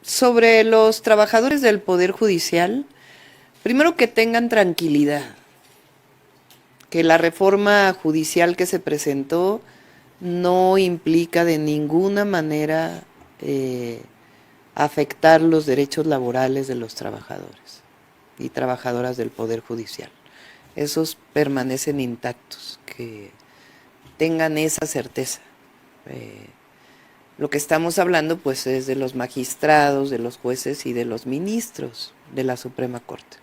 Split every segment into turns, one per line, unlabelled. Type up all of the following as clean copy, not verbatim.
sobre los trabajadores del Poder Judicial, primero que tengan tranquilidad, que la reforma judicial que se presentó no implica de ninguna manera afectar los derechos laborales de los trabajadores y trabajadoras del Poder Judicial. Esos permanecen intactos, que tengan esa certeza. Lo que estamos hablando pues es de los magistrados, de los jueces y de los ministros de la Suprema Corte.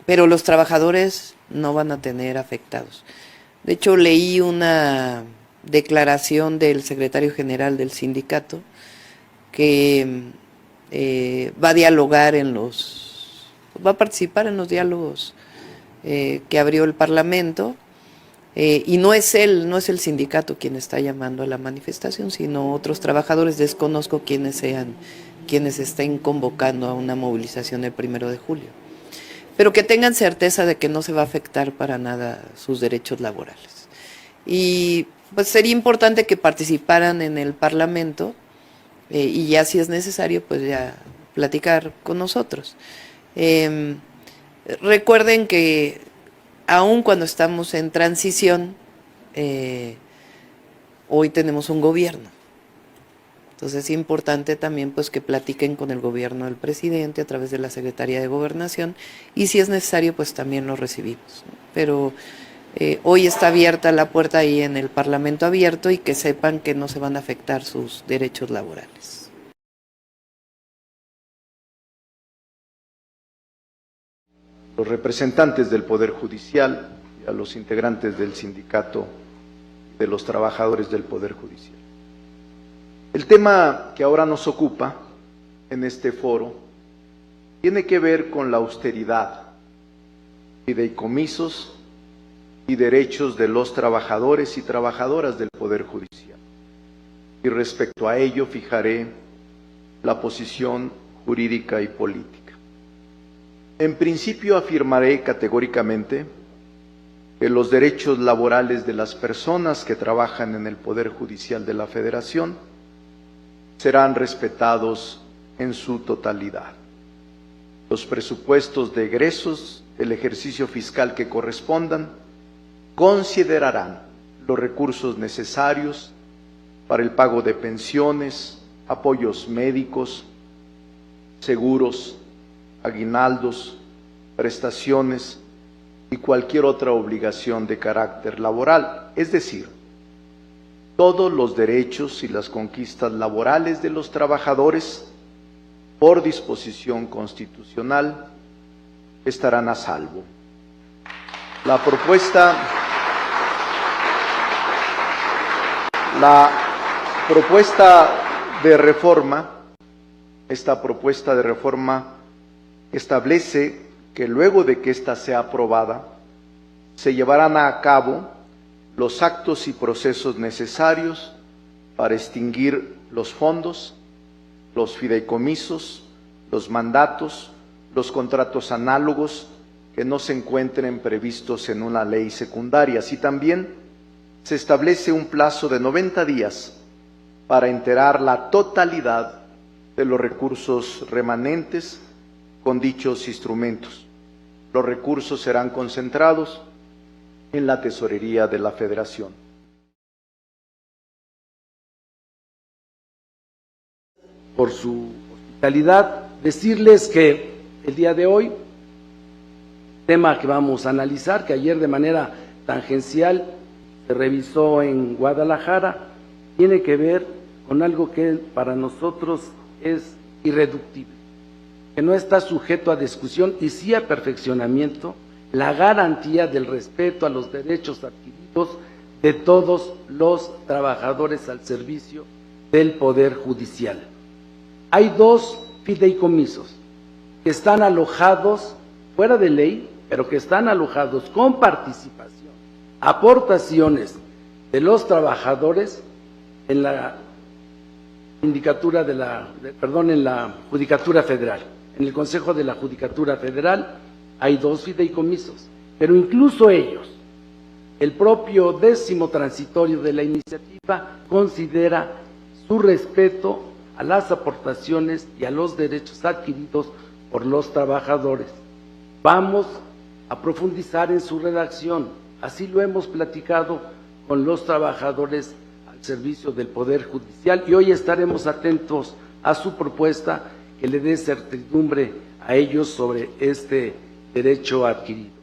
Pero los trabajadores no van a tener afectados. De hecho, leí una declaración del secretario general del sindicato que va a dialogar va a participar en los diálogos que abrió el Parlamento, y no es el sindicato quien está llamando a la manifestación, sino otros trabajadores. Desconozco quiénes sean quienes estén convocando a una movilización el 1 de julio. Pero que tengan certeza de que no se va a afectar para nada sus derechos laborales. Y pues sería importante que participaran en el Parlamento y ya si es necesario pues ya platicar con nosotros. Recuerden que aun cuando estamos en transición, hoy tenemos un gobierno. Entonces es importante también pues que platiquen con el gobierno del presidente a través de la Secretaría de Gobernación, y si es necesario pues también lo recibimos, ¿no? Pero hoy está abierta la puerta ahí en el Parlamento abierto, y que sepan que no se van a afectar sus derechos laborales.
Los representantes del Poder Judicial y a los integrantes del sindicato de los trabajadores del Poder Judicial. El tema que ahora nos ocupa en este foro tiene que ver con la austeridad, fideicomisos y derechos de los trabajadores y trabajadoras del Poder Judicial. Y respecto a ello fijaré la posición jurídica y política. En principio afirmaré categóricamente que los derechos laborales de las personas que trabajan en el Poder Judicial de la Federación serán respetados en su totalidad. Los presupuestos de egresos del ejercicio fiscal que correspondan considerarán los recursos necesarios para el pago de pensiones, apoyos médicos, seguros, aguinaldos, prestaciones y cualquier otra obligación de carácter laboral, es decir, todos los derechos y las conquistas laborales de los trabajadores, por disposición constitucional, estarán a salvo. La propuesta de reforma, esta propuesta de reforma establece que luego de que ésta sea aprobada, se llevarán a cabo los actos y procesos necesarios para extinguir los fondos, los fideicomisos, los mandatos, los contratos análogos que no se encuentren previstos en una ley secundaria. Así también se establece un plazo de 90 días para enterar la totalidad de los recursos remanentes con dichos instrumentos. Los recursos serán concentrados en la tesorería de la Federación.
Por su hospitalidad, decirles que el día de hoy, tema que vamos a analizar, que ayer de manera tangencial se revisó en Guadalajara, tiene que ver con algo que para nosotros es irreductible, que no está sujeto a discusión y sí a perfeccionamiento: la garantía del respeto a los derechos adquiridos de todos los trabajadores al servicio del Poder Judicial. Hay dos fideicomisos que están alojados fuera de ley, pero que están alojados con participación, aportaciones de los trabajadores en la Judicatura Federal. En el Consejo de la Judicatura Federal hay dos fideicomisos, pero incluso ellos, el propio 10º transitorio de la iniciativa considera su respeto a las aportaciones y a los derechos adquiridos por los trabajadores. Vamos a profundizar en su redacción, así lo hemos platicado con los trabajadores al servicio del Poder Judicial y hoy estaremos atentos a su propuesta que le dé certidumbre a ellos sobre este derecho adquirido.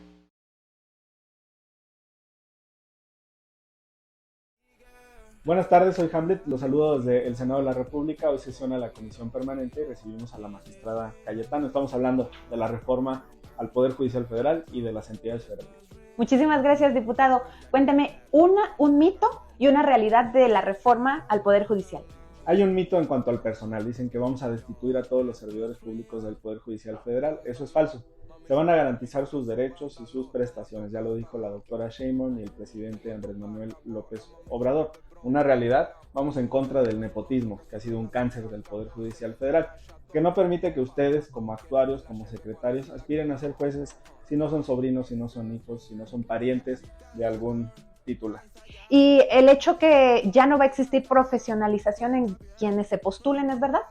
Buenas tardes, soy Hamlet, los saludo desde el Senado de la República. Hoy sesiona la Comisión Permanente y recibimos a la magistrada Cayetano. Estamos hablando de la reforma al Poder Judicial Federal y de las entidades federales.
Muchísimas gracias, diputado. Cuéntame un mito y una realidad de la reforma al Poder Judicial.
Hay un mito en cuanto al personal. Dicen que vamos a destituir a todos los servidores públicos del Poder Judicial Federal. Eso es falso. Se van a garantizar sus derechos y sus prestaciones. Ya lo dijo la doctora Sheinbaum y el presidente Andrés Manuel López Obrador. Una realidad, vamos en contra del nepotismo, que ha sido un cáncer del Poder Judicial Federal, que no permite que ustedes, como actuarios, como secretarios, aspiren a ser jueces si no son sobrinos, si no son hijos, si no son parientes de algún titular.
Y el hecho que ya no va a existir profesionalización en quienes se postulen, ¿es verdad?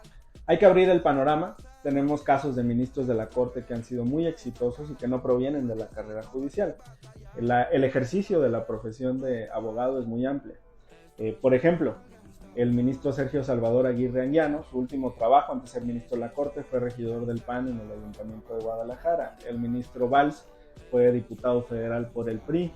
Hay que abrir el panorama. Tenemos casos de ministros de la Corte que han sido muy exitosos y que no provienen de la carrera judicial. El ejercicio de la profesión de abogado es muy amplio. Por ejemplo, el ministro Sergio Salvador Aguirre Anguiano, su último trabajo antes de ser ministro de la Corte fue regidor del PAN en el Ayuntamiento de Guadalajara. El ministro Valls fue diputado federal por el PRI.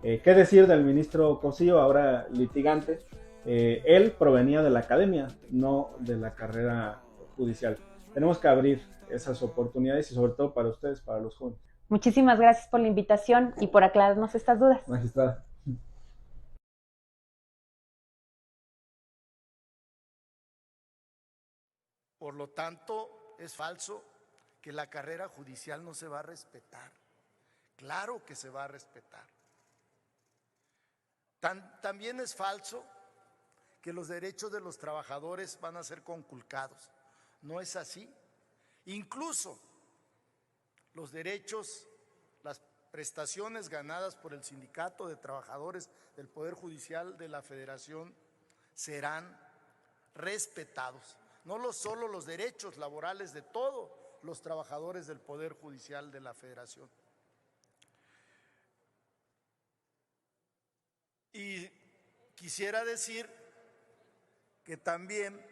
¿Qué decir del ministro Cosío, ahora litigante? Él provenía de la academia, no de la carrera judicial. Tenemos que abrir esas oportunidades y sobre todo para ustedes, para los jóvenes.
Muchísimas gracias por la invitación y por aclararnos estas dudas.
Magistrada.
Por lo tanto, es falso que la carrera judicial no se va a respetar. Claro que se va a respetar. También es falso que los derechos de los trabajadores van a ser conculcados. No es así. Incluso los derechos, las prestaciones ganadas por el Sindicato de Trabajadores del Poder Judicial de la Federación serán respetados. No solo los derechos laborales de todos los trabajadores del Poder Judicial de la Federación. Y quisiera decir que también,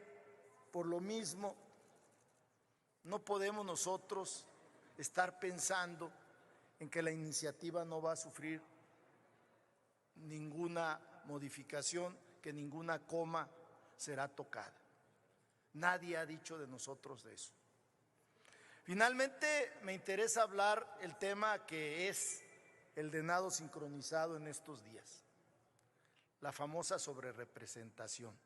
por lo mismo, no podemos nosotros estar pensando en que la iniciativa no va a sufrir ninguna modificación, que ninguna coma será tocada. Nadie ha dicho de nosotros de eso. Finalmente, me interesa hablar el tema que es el de nado sincronizado en estos días, la famosa sobrerepresentación.